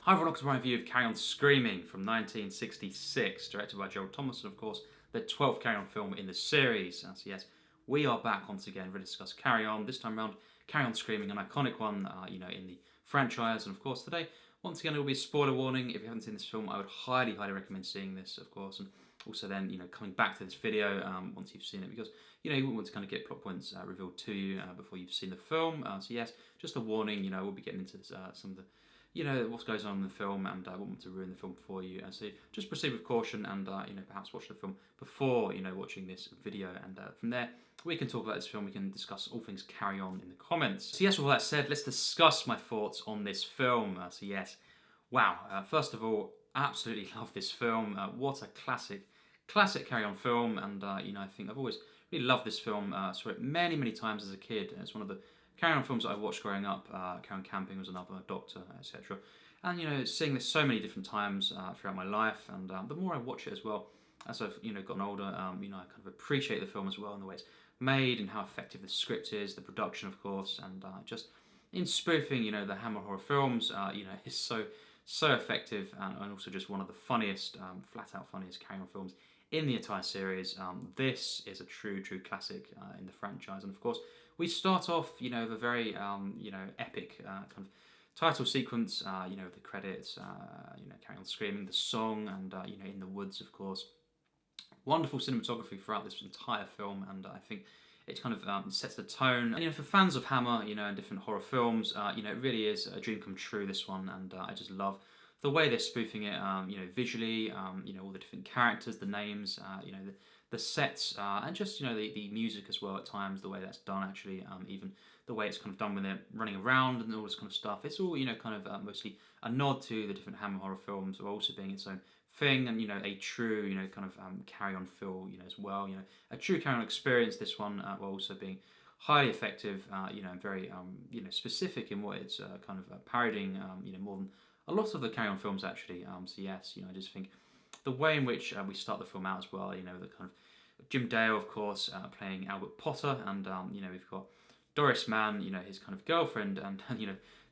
Hi everyone, welcome to my review of Carry On Screaming from 1966, directed by Gerald, and of course, the 12th Carry On film in the series. So yes, we are back once again ready to discuss Carry On. This time around, Carry On Screaming, an iconic one, in the franchise. And of course, today, once again, it will be a spoiler warning. If you haven't seen this film, I would highly recommend seeing this, of course. And also then, coming back to this video once you've seen it, because, you wouldn't want to kind of get plot points revealed to you before you've seen the film. So yes, just a warning, we'll be getting into some of the what goes on in the film, and I wouldn't want to ruin the film for you. So just proceed with caution, and perhaps watch the film before watching this video, and from there we can talk about this film. We can discuss all things Carry On in the comments. So yes, with all that said, let's discuss my thoughts on this film. So yes, wow. First of all, absolutely love this film. What a classic Carry On film, and I think I've always really loved this film. Saw it many times as a kid. It's one of the Carry On films that I watched growing up. Carry On Camping was another, Doctor, etc. And seeing this so many different times throughout my life, and the more I watch it as well, as I've gotten older, I kind of appreciate the film as well, and the way it's made, and how effective the script is, the production, of course, and just in spoofing, the Hammer horror films, is so effective, and also just one of the funniest, flat out funniest Carry On films in the entire series. This is a true classic in the franchise, and of course, we start off, with a very, epic kind of title sequence, the credits, Carry On Screaming, the song, and, In the Woods, of course. Wonderful cinematography throughout this entire film, and I think it kind of sets the tone. And, for fans of Hammer, and different horror films, it really is a dream come true, this one, and I just love the way they're spoofing it, visually, all the different characters, the names, the sets, and just the music as well at times, the way that's done actually, even the way it's kind of done when they're running around and all this kind of stuff. It's all kind of mostly a nod to the different Hammer horror films, while also being its own thing, and a true kind of Carry On feel as well. A true Carry On experience. This one, while also being highly effective, and very specific in what it's kind of parodying, more than a lot of the Carry On films actually. So yes, I just think the way in which we start the film out as well, the kind of Jim Dale, of course, playing Albert Potter, and we've got Doris Mann, his kind of girlfriend, and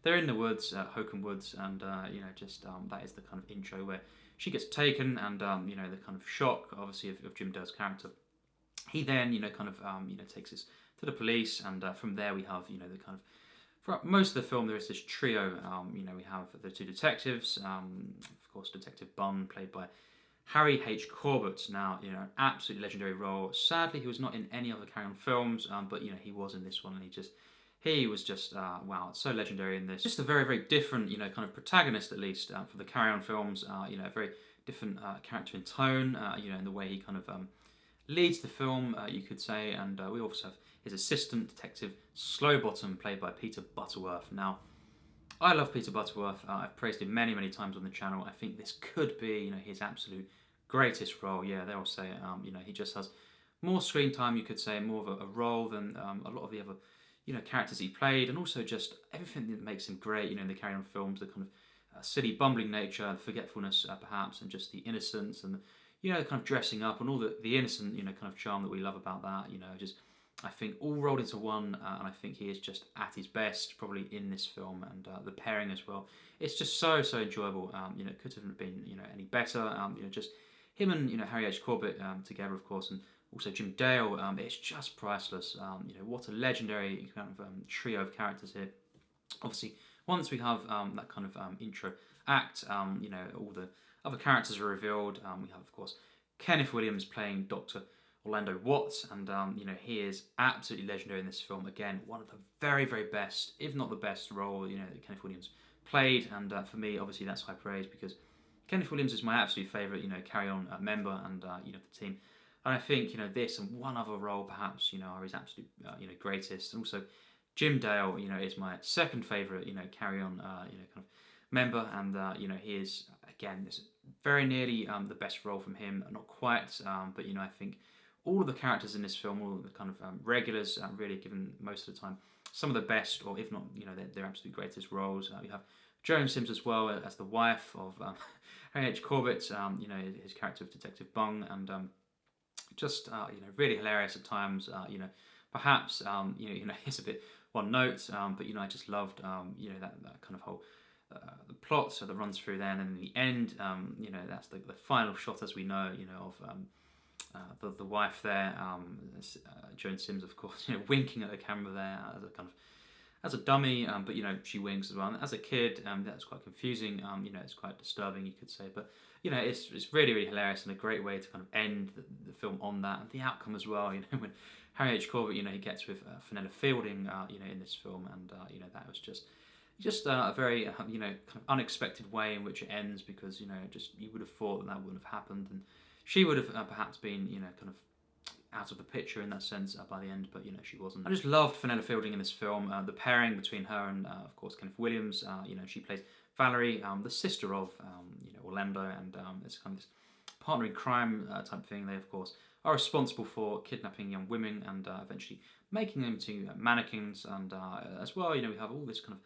they're in the woods, Hokum Woods, and that is the kind of intro where she gets taken, and the kind of shock, obviously, of Jim Dale's character. He then takes us to the police, and from there we have the kind of, throughout most of the film, there is this trio. We have the two detectives, of course, Detective Bunn, played by Harry H. Corbett. Now, an absolutely legendary role. Sadly, he was not in any other Carry On films, but he was in this one, and he was just wow, so legendary in this. Just a very different, kind of protagonist, at least for the Carry On films. A very different character in tone, in the way he kind of leads the film, you could say. And we also have his assistant, Detective Slowbottom, played by Peter Butterworth. Now, I love Peter Butterworth. I've praised him many times on the channel. I think this could be, his absolute greatest role. Yeah, they all say it. He just has more screen time, you could say, more of a role than a lot of the other, characters he played, and also just everything that makes him great. In the Carry On films, the kind of silly, bumbling nature, the forgetfulness, perhaps, and just the innocence, and the kind of dressing up, and all the innocent, kind of charm that we love about that. Just, I think, all rolled into one, and I think he is just at his best probably in this film, and the pairing as well. It's just so enjoyable. It could have been any better. Just him and Harry H. Corbett together, of course, and also Jim Dale. It's just priceless. What a legendary kind of trio of characters here. Obviously, once we have that kind of intro act, all the other characters are revealed. We have, of course, Kenneth Williams playing Dr. Orlando Watts, and he is absolutely legendary in this film. Again, one of the very best, if not the best role that Kenneth Williams played, and for me, obviously, that's high praise, because Kenneth Williams is my absolute favourite Carry On member, and the team. And I think this and one other role perhaps are his absolute greatest, and also Jim Dale is my second favourite Carry On kind of member, and he is, again, this very nearly the best role from him. Not quite, but I think all of the characters in this film, all of the kind of regulars, really given most of the time some of the best, or if not, their absolute greatest roles. We have Joan Sims as well as the wife of Harry H. Corbett, his character of Detective Bung, and just really hilarious at times. Perhaps it's a bit one note, but I just loved that kind of whole the plot that runs through there, and then in the end, that's the final shot, as we know, of the wife there, Joan Sims, of course, winking at the camera there as a kind of as a dummy, but she winks as well. And as a kid, that's quite confusing. It's quite disturbing, you could say, but it's really, really hilarious and a great way to kind of end the film on that, and the outcome as well. When Harry H. Corbett, he gets with Fenella Fielding, in this film, and that was just a very kind of unexpected way in which it ends, because you would have thought that wouldn't have happened, and she would have perhaps been kind of out of the picture in that sense by the end, but she wasn't. I just loved Fenella Fielding in this film. The pairing between her and of course Kenneth Williams. She plays Valerie, the sister of Orlando, and it's kind of this partner in crime type thing. They of course are responsible for kidnapping young women and eventually making them into mannequins, and as well, we have all this kind of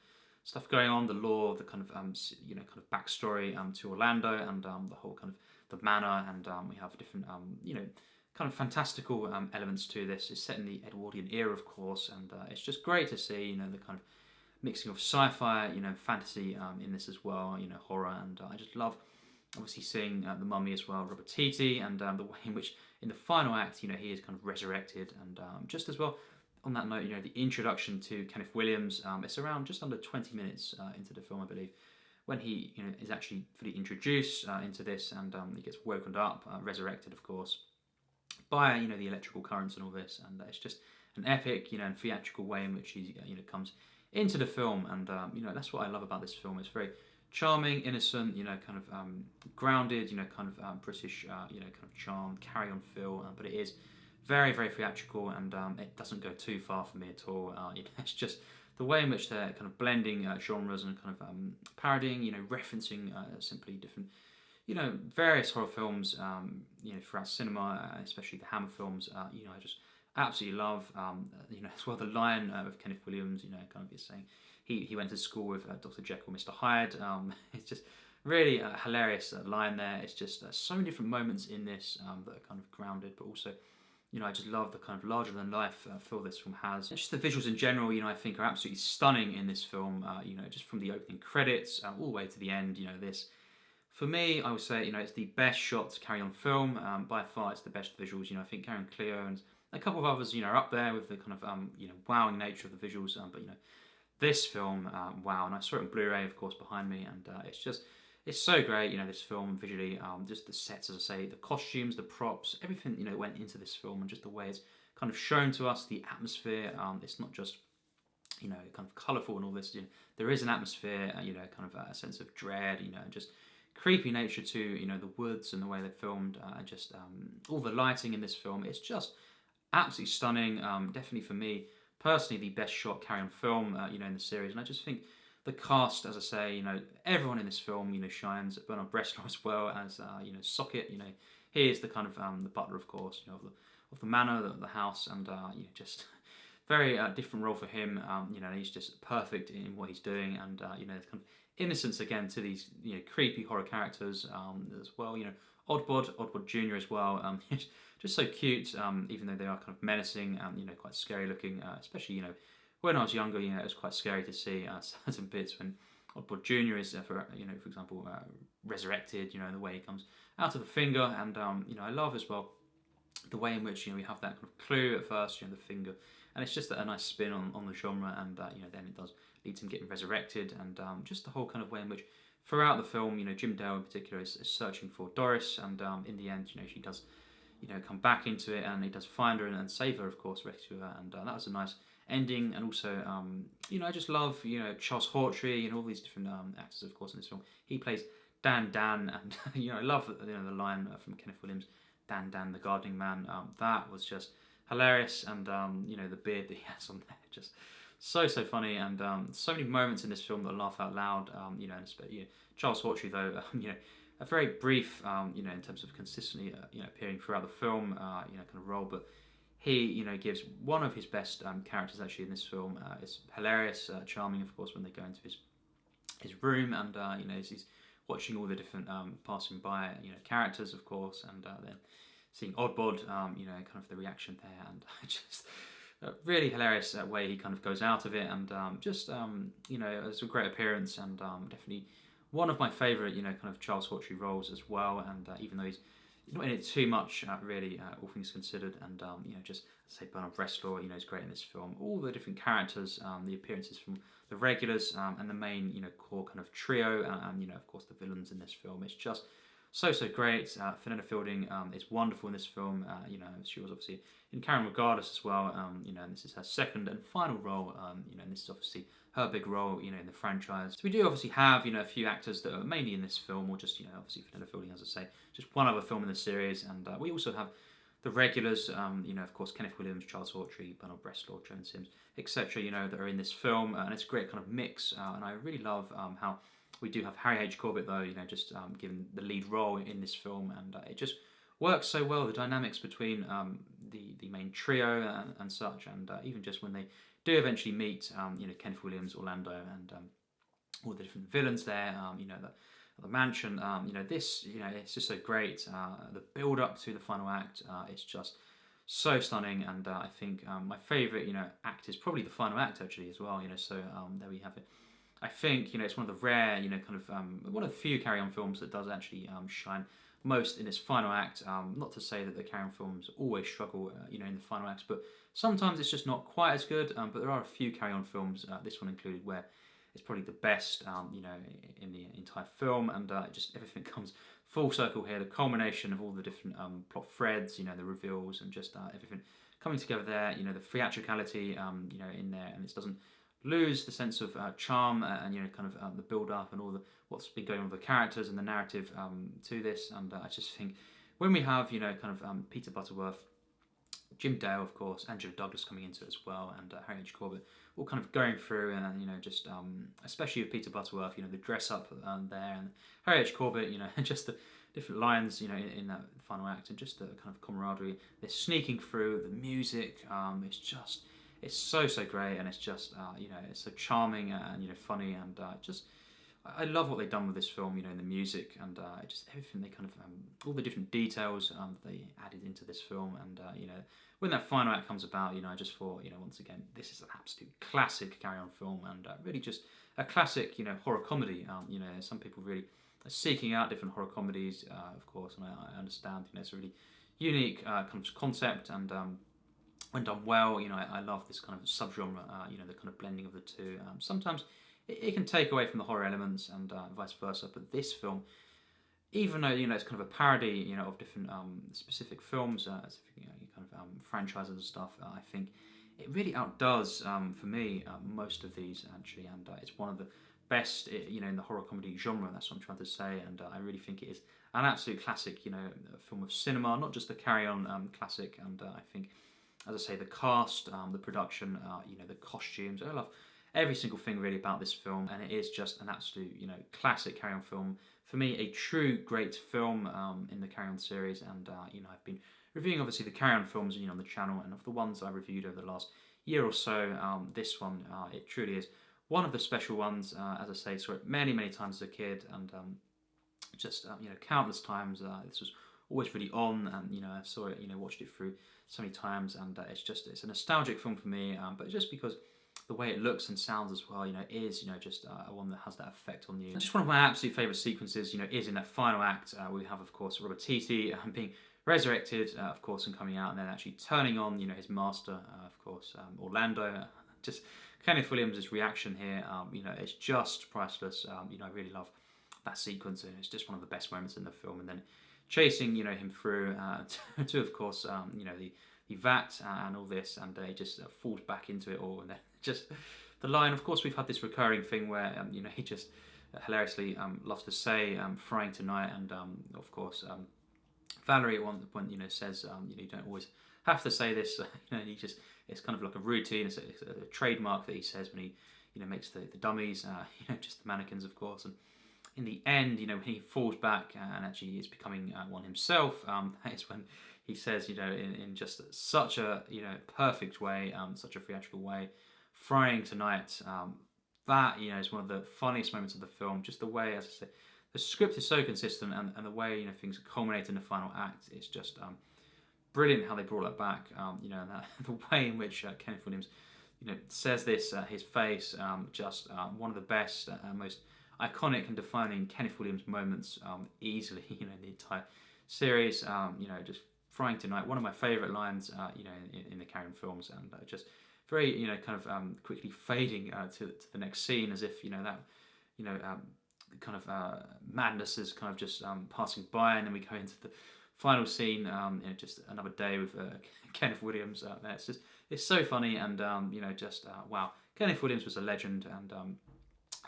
stuff going on, the law, the kind of kind of backstory to Orlando, and the whole kind of the manor, and we have different kind of fantastical elements to this. It's set in the Edwardian era, of course, and it's just great to see the kind of mixing of sci-fi, fantasy in this as well, horror, and I just love obviously seeing the mummy as well, Robert Titi, and the way in which in the final act, he is kind of resurrected, and just as well. On that note, the introduction to Kenneth Williams, it's around just under 20 minutes into the film, I believe, when he is actually fully introduced into this, and he gets woken up, resurrected, of course, by the electrical currents and all this, and it's just an epic and theatrical way in which he comes into the film, and that's what I love about this film. It's very charming, innocent, kind of grounded, kind of British, kind of charm, carry on feel, but it is very, very theatrical, and it doesn't go too far for me at all. It's just the way in which they're kind of blending genres and kind of parodying, referencing simply different, various horror films, throughout cinema, especially the Hammer films. I just absolutely love, as well the line of Kenneth Williams, kind of is saying he went to school with Dr. Jekyll, Mr. Hyde. It's just really a hilarious line there. It's just so many different moments in this that are kind of grounded, but also I just love the kind of larger-than-life feel this film has. And just the visuals in general, I think are absolutely stunning in this film. Just from the opening credits all the way to the end. This, for me, I would say, it's the best shot Carry On film. By far, it's the best visuals. I think Carry On Cleo and a couple of others, are up there with the kind of wowing nature of the visuals. But this film, wow! And I saw it on Blu-ray, of course, behind me, and it's so great, this film visually, just the sets, as I say, the costumes, the props, everything, went into this film, and just the way it's kind of shown to us, the atmosphere. It's not just, kind of colourful and all this. There is an atmosphere, kind of a sense of dread, just creepy nature to, the woods and the way they're filmed, and just all the lighting in this film. It's just absolutely stunning. Definitely for me, personally, the best shot Carry On film, in the series, and I just think the cast, as I say, everyone in this film, shines. Bernard Bresslaw as well as, Socket. He is the kind of the butler, of course, of the manor, the house, and just very different role for him. He's just perfect in what he's doing, and there's kind of innocence again to these creepy horror characters as well. Oddbod Jr. as well. Just so cute, even though they are kind of menacing and quite scary looking, especially when I was younger, it was quite scary to see certain bits when Oddbod Jr. is, for example, resurrected. The way he comes out of the finger, and I love as well the way in which we have that kind of clue at first, the finger, and it's just a nice spin on the genre, and then it does lead to him getting resurrected, and just the whole kind of way in which throughout the film, Jim Dale in particular is searching for Doris, and in the end, she does, come back into it, and he does find her and save her, of course, rescue her, and that was a nice ending. And also, I just love, Charles Hawtrey and all these different actors, of course, in this film. He plays Dan, and, I love, the line from Kenneth Williams, Dan, the gardening man. That was just hilarious, and, the beard that he has on there, just so funny, and so many moments in this film that laugh out loud, and Charles Hawtrey, though, a very brief, in terms of consistently, appearing throughout the film, kind of role, but he, gives one of his best characters actually in this film. It's hilarious, charming, of course, when they go into his room, and he's watching all the different passing by, characters, of course, and then seeing Oddbod, kind of the reaction there, and a really hilarious way he kind of goes out of it, and you know, it's a great appearance, and definitely one of my favourite, you know, kind of Charles Hawtrey roles as well. And even though he's not in it too much, really, all things considered, and you know, just say Bresslaw, you know, is great in this film. All the different characters, the appearances from the regulars, and the main, you know, core kind of trio, and you know, of course, the villains in this film. It's just so great. Fenella Fielding is wonderful in this film. You know, she was obviously in Carry On Regardless as well. You know, and this is her second and final role. You know, and this is obviously her big role, you know, in the franchise. So we do obviously have, you know, a few actors that are mainly in this film, or just, you know, obviously Fenella Fielding, as I say, just one other film in the series. And we also have the regulars, you know, of course, Kenneth Williams, Charles Hawtrey, Bernard Bresslaw, Joan Sims, etc., you know, that are in this film. And it's a great kind of mix. And I really love how we do have Harry H. Corbett, though, you know, just given the lead role in this film. And it just works so well, the dynamics between the main trio and such. And even just when they do eventually meet, you know, Kenneth Williams, Orlando, and all the different villains there, you know, the mansion, you know, this, you know, it's just so great. The build up to the final act is just so stunning, and I think my favourite, you know, act is probably the final act actually as well. You know, so there we have it. I think, you know, it's one of the rare, you know, kind of one of the few Carry On films that does actually shine most in its final act. Not to say that the Carry On films always struggle, you know, in the final acts, but sometimes it's just not quite as good. But there are a few Carry On films, this one included, where it's probably the best, you know, in the entire film, and just everything comes full circle here. The culmination of all the different plot threads, you know, the reveals, and just everything coming together there. You know, the theatricality, you know, in there, and it doesn't lose the sense of charm, and you know, kind of the build up and all the what's been going on with the characters and the narrative to this. And I just think when we have, you know, kind of Peter Butterworth, Jim Dale, of course, Angela Douglas coming into it as well, and Harry H. Corbett, all kind of going through, and you know, just especially with Peter Butterworth, you know, the dress up there, and Harry H. Corbett, you know, just the different lines, you know, in that final act, and just the kind of camaraderie. They're sneaking through the music. It's so great, and it's just you know, it's so charming and you know, funny, and just I love what they've done with this film, you know, in the music, and just everything they kind of all the different details that they added into this film. And you know, when that final act comes about, you know, I just thought, you know, once again, this is an absolute classic Carry On film, and really just a classic, you know, horror comedy. You know, some people really are seeking out different horror comedies, of course, and I understand, you know, it's a really unique kind of concept, and when done well, you know, I love this kind of subgenre, you know, the kind of blending of the two. Sometimes it can take away from the horror elements, and vice versa, but this film, even though, you know, it's kind of a parody, you know, of different specific films, you know, kind of franchises and stuff, I think it really outdoes, for me, most of these actually, and it's one of the best, you know, in the horror comedy genre. That's what I'm trying to say, and I really think it is an absolute classic, you know, film of cinema, not just a Carry On classic. And I think, as I say, the cast, the production, you know, the costumes, I love every single thing really about this film, and it is just an absolute, you know, classic Carry On film. For me, a true great film in the Carry On series, and you know, I've been reviewing obviously the Carry On films, you know, on the channel, and of the ones I reviewed over the last year or so, this one, it truly is one of the special ones. As I say, saw it many times as a kid, and just you know, countless times. This was always really on, and you know, I saw it, you know, watched it through so many times, and it's a nostalgic film for me, but just because the way it looks and sounds as well, you know, is, you know, just one that has that effect on you. And just one of my absolute favourite sequences, you know, is in that final act. We have, of course, Robert Titi being resurrected, of course, and coming out, and then actually turning on, you know, his master, of course, Orlando. Just Kenneth Williams' reaction here, you know, it's just priceless. You know, I really love that sequence, and it's just one of the best moments in the film. And then chasing, you know, him through to of course, you know, the vat and all this, and he just falls back into it all, and then just the line. Of course, we've had this recurring thing where you know, he just hilariously loves to say frying tonight, and of course Valerie at one point, you know, says you know, you don't always have to say this, you know, and he just, it's kind of like a routine, it's a trademark that he says when he, you know, makes the dummies, you know, just the mannequins, of course. And in the end, you know, when he falls back and actually is becoming one himself, that is when he says, you know, in just such a, you know, perfect way, such a theatrical way, frying tonight. That, you know, is one of the funniest moments of the film. Just the way, as I said, the script is so consistent, and the way, you know, things culminate in the final act is just brilliant how they brought that back. You know, and the way in which Kenneth Williams, you know, says this, his face, just one of the best, most iconic and defining Kenneth Williams moments, easily. You know, in the entire series. You know, just frying tonight. One of my favourite lines, you know, in the Carry On films, and just very, you know, kind of quickly fading to the next scene, as if, you know, that, you know, kind of madness is kind of just passing by, and then we go into the final scene. You know, just another day with Kenneth Williams. There. It's just, it's so funny, and you know, just wow. Kenneth Williams was a legend, and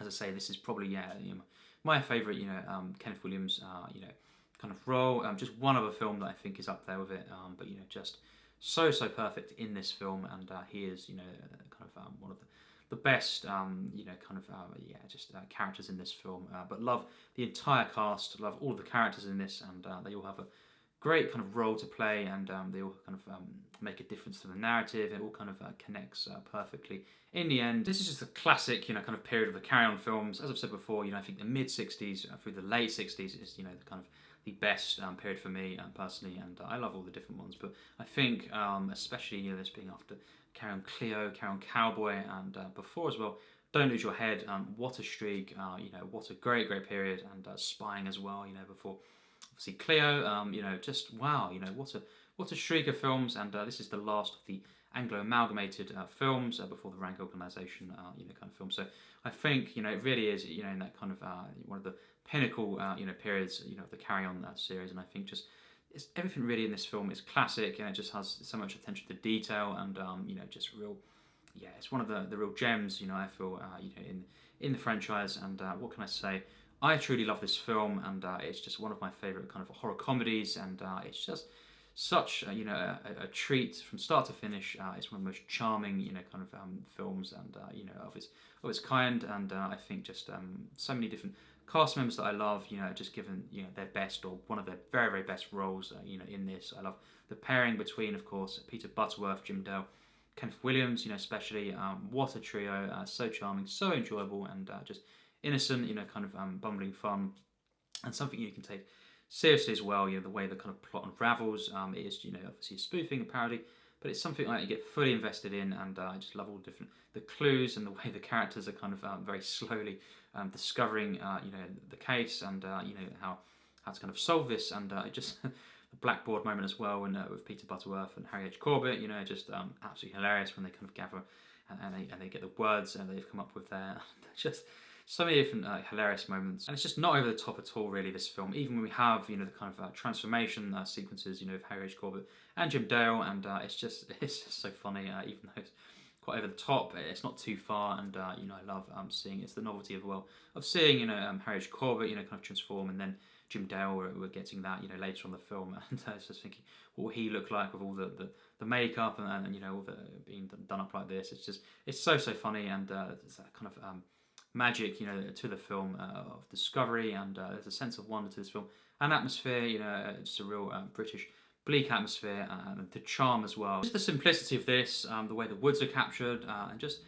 as I say, this is probably, yeah, you know, my favourite, you know, Kenneth Williams, you know, kind of role. Just one other film that I think is up there with it, but you know, just so perfect in this film, and he is, you know, kind of one of the best, you know, kind of yeah, just characters in this film. But love the entire cast, love all the characters in this, and they all have a great kind of role to play, and they all kind of make a difference to the narrative. It all kind of connects perfectly. In the end, this is just a classic, you know, kind of period of the Carry On films. As I've said before, you know, I think the mid-60s through the late 60s is, you know, the kind of the best period for me personally, and I love all the different ones. But I think, especially, you know, this being after Carry On Cleo, Carry On Cowboy, and before as well, Don't Lose Your Head. What a streak! You know, what a great period, and Spying as well. You know, before obviously Cleo. You know, just wow. You know, what a streak of films, and this is the last of the Anglo amalgamated films before the rank organisation. You know, kind of film. So I think, you know, it really is, you know, in that kind of one of the pinnacle you know, periods, you know, of the Carry On series, and I think just it's everything really in this film is classic, and it just has so much attention to detail, and you know, just real, yeah, it's one of the real gems, you know, I feel, you know, in the franchise. And what can I say? I truly love this film, and it's just one of my favourite kind of horror comedies, and it's just such you know, a treat from start to finish. It's one of the most charming, you know, kind of films, and you know, of its kind, and I think just so many different cast members that I love, you know, just given, you know, their best, or one of their very best roles, you know, in this. I love the pairing between, of course, Peter Butterworth, Jim Dale, Kenneth Williams, you know, especially. What a trio! So charming, so enjoyable, and just innocent, you know, kind of bumbling fun, and something you can take seriously as well. You know, the way the kind of plot unravels. It is, you know, obviously a spoofing, a parody, but it's something like you get fully invested in, and I just love all the clues, and the way the characters are kind of very slowly discovering, you know, the case, and you know, how to kind of solve this, and it just the blackboard moment as well, and with Peter Butterworth and Harry H. Corbett, you know, just absolutely hilarious when they kind of gather, and they get the words they've come up with there. Just so many different hilarious moments, and it's just not over the top at all, really, this film. Even when we have, you know, the kind of transformation sequences, you know, of Harry H. Corbett and Jim Dale, and it's just so funny, even though it's quite over the top, it's not too far, and you know, I love seeing, it's the novelty of seeing, you know, Harry H. Corbett, you know, kind of transform, and then Jim Dale, we're getting that, you know, later on the film, and I was just thinking, what will he look like with all the makeup, and you know, all the being done up like this. It's just, it's so funny, and there's that kind of magic, you know, to the film of discovery, and there's a sense of wonder to this film, and atmosphere, you know, just a real British bleak atmosphere, and the charm as well. Just the simplicity of this, the way the woods are captured, and just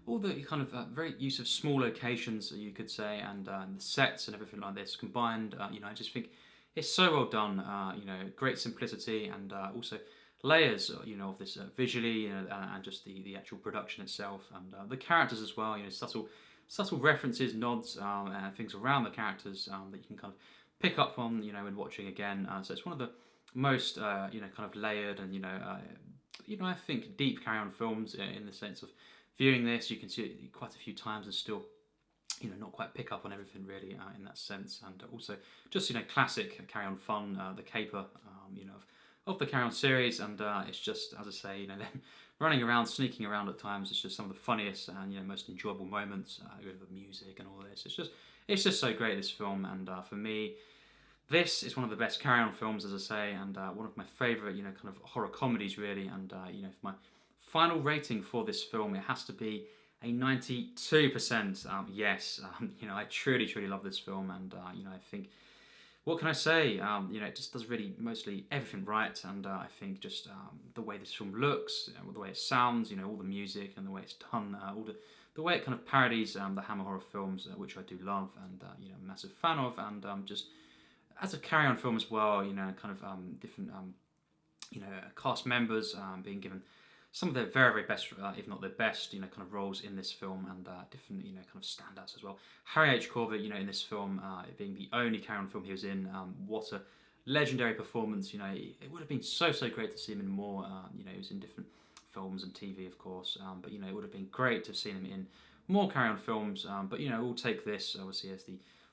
all the kind of very use of small locations, you could say, and the sets and everything like this combined. You know, I just think it's so well done. You know, great simplicity, and also layers, you know, of this visually, and just the actual production itself, and the characters as well. You know, subtle references, nods, and things around the characters that you can kind of pick up on, you know, when watching again. So it's one of the most you know, kind of layered, and you know, I think deep Carry On films, in the sense of viewing this, you can see it quite a few times and still, you know, not quite pick up on everything really, in that sense. And also just, you know, classic Carry On fun, the caper, you know, of the Carry On series, and it's just, as I say, you know, them running around, sneaking around at times. It's just some of the funniest and, you know, most enjoyable moments with the music and all this. It's just so great, this film, and for me, this is one of the best Carry On films, as I say, and one of my favourite, you know, kind of horror comedies, really. And you know, for my final rating for this film, it has to be a 92%. Yes, you know, I truly love this film, and you know, I think, what can I say? You know, it just does really mostly everything right, and I think just the way this film looks, the way it sounds, you know, all the music and the way it's done, all the way it kind of parodies the Hammer horror films, which I do love, and you know, I'm a massive fan of, and just as a Carry On film as well, you know, kind of different cast members being given some of their very, very best, if not their best, kind of roles in this film, and different, kind of standouts as well. Harry H. Corbett, in this film, being the only Carry On film he was in, what a legendary performance. It would have been so, so great to see him in more. He was in different films and TV, of course, but it would have been great to have seen him in more Carry On films. But we'll take this obviously as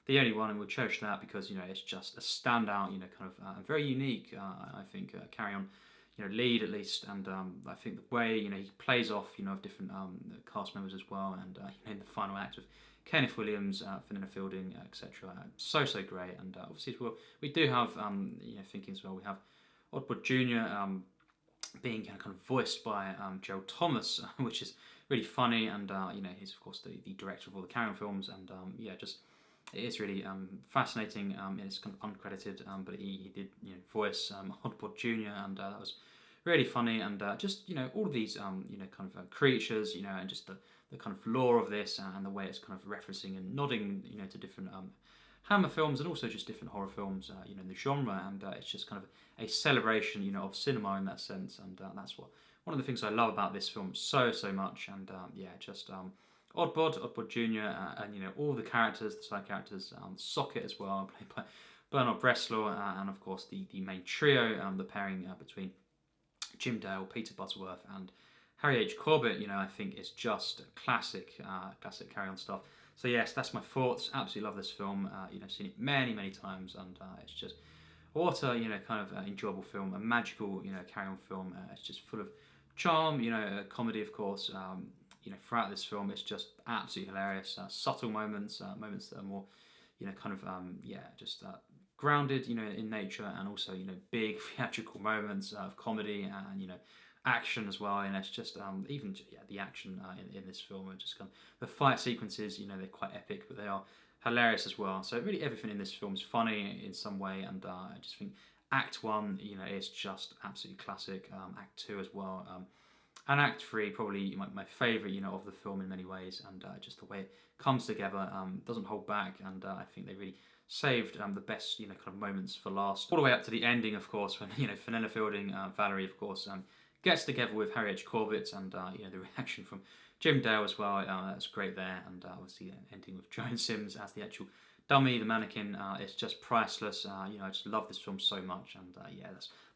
the only one, and we'll cherish that because it's just a standout, kind of very unique. I think Carry On, lead at least, and I think the way he plays off of different cast members as well, and in the final act of Kenneth Williams, Fenella Fielding, etc. So great, and obviously as well, we do have thinking as well, we have Oddbud Jr. Being kind of voiced by Gerald Thomas, which is really funny, and he's of course the director of all the Carry On films, and just it is really fascinating. It's kind of uncredited, but he did voice Oddbud Jr. and that was really funny, and just all of these kind of creatures, and just the kind of lore of this, and the way it's kind of referencing and nodding to different Hammer films, and also just different horror films in the genre, and it's just kind of a celebration of cinema in that sense, and that's one of the things I love about this film so much, and just Oddbud Jr. And all the characters, the side characters, Socket as well, played by Bernard Bresslaw, and of course the main trio, the pairing between Jim Dale, Peter Butterworth, and Harry H. Corbett, I think is just classic Carry On stuff. So yes, that's my thoughts. Absolutely love this film. Seen it many times, and it's just what a kind of enjoyable film, a magical Carry On film. It's just full of charm, comedy of course. Throughout this film, it's just absolutely hilarious. Subtle moments, moments that are more, kind of just grounded, in nature, and also big theatrical moments of comedy and action as well. And it's just even the action in this film, are just kind of the fight sequences. They're quite epic, but they are hilarious as well. So really everything in this film is funny in some way, and I just think Act 1, is just absolutely classic. Act 2 as well. And Act 3, probably my favourite, of the film in many ways, and just the way it comes together, doesn't hold back, and I think they really saved the best, kind of moments for last. All the way up to the ending, of course, when, Fenella Fielding, Valerie, of course, gets together with Harry H. Corbett, and, the reaction from Jim Dale as well, that's great there, and obviously ending with Joan Sims as the actual dummy, the mannequin, it's just priceless. I just love this film so much, and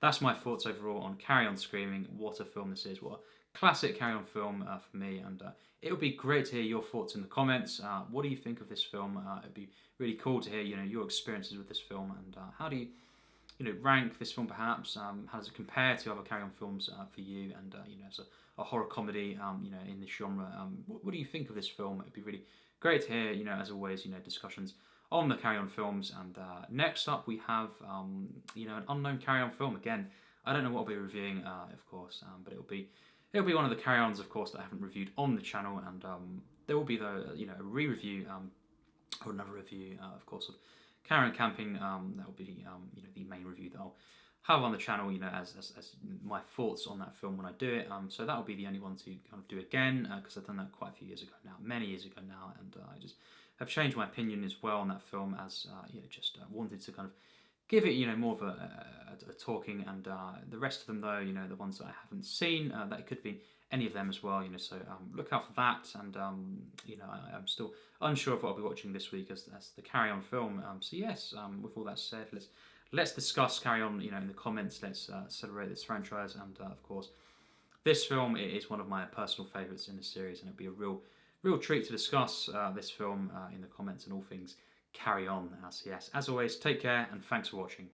that's my thoughts overall on Carry On Screaming. What a film this is, what a classic Carry On film for me, and it would be great to hear your thoughts in the comments. What do you think of this film? It'd be really cool to hear your experiences with this film, and how do you rank this film perhaps? How does it compare to other Carry On films for you? And as a horror comedy, in this genre, what do you think of this film? It'd be really great to hear. As always, discussions on the Carry On films. And next up we have an unknown Carry On film. Again, I don't know what I'll be reviewing, of course, but it'll be one of the Carry Ons, of course, that I haven't reviewed on the channel, and there will be a re-review or another review, of course, of Carry On Camping. That will be the main review that I'll have on the channel, as my thoughts on that film when I do it. So that will be the only one to kind of do again, because I've done that quite a few years ago now, many years ago now, and I just have changed my opinion as well on that film, as just wanted to kind of give it more of a talking, and the rest of them though, the ones that I haven't seen, that it could be any of them as well, so look out for that, and I'm still unsure of what I'll be watching this week as the Carry On film. So yes, with all that said, let's discuss Carry On, in the comments. Let's celebrate this franchise, and of course, this film is one of my personal favourites in the series, and it'll be a real treat to discuss this film in the comments and all things Carry On. So yes, as always, take care, and thanks for watching.